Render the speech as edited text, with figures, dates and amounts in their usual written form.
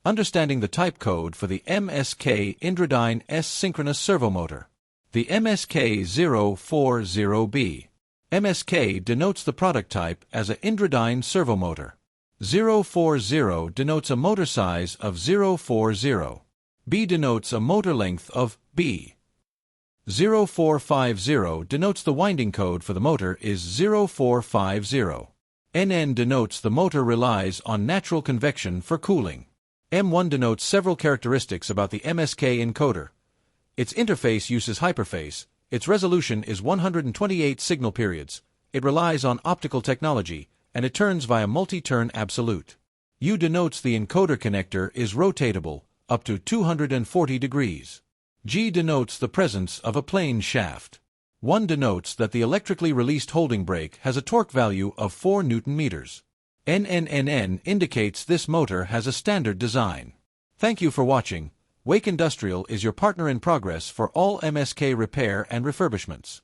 Understanding the type code for the MSK Indramat S synchronous servo motor. The MSK040B. MSK denotes the product type as a Indramat servo motor. 040 denotes a motor size of 040. B denotes a motor length of B. 0450 denotes the winding code for the motor is 0450. NN denotes the motor relies on natural convection for cooling. M1 denotes several characteristics about the MSK encoder. Its interface uses hyperface, its resolution is 128 signal periods, it relies on optical technology, and it turns via multi-turn absolute. U denotes the encoder connector is rotatable, up to 240 degrees. G denotes the presence of a plane shaft. 1 denotes that the electrically released holding brake has a torque value of 4 Nm. NNNN indicates this motor has a standard design. Thank you for watching. Wake Industrial is your partner in progress for all MSK repair and refurbishments.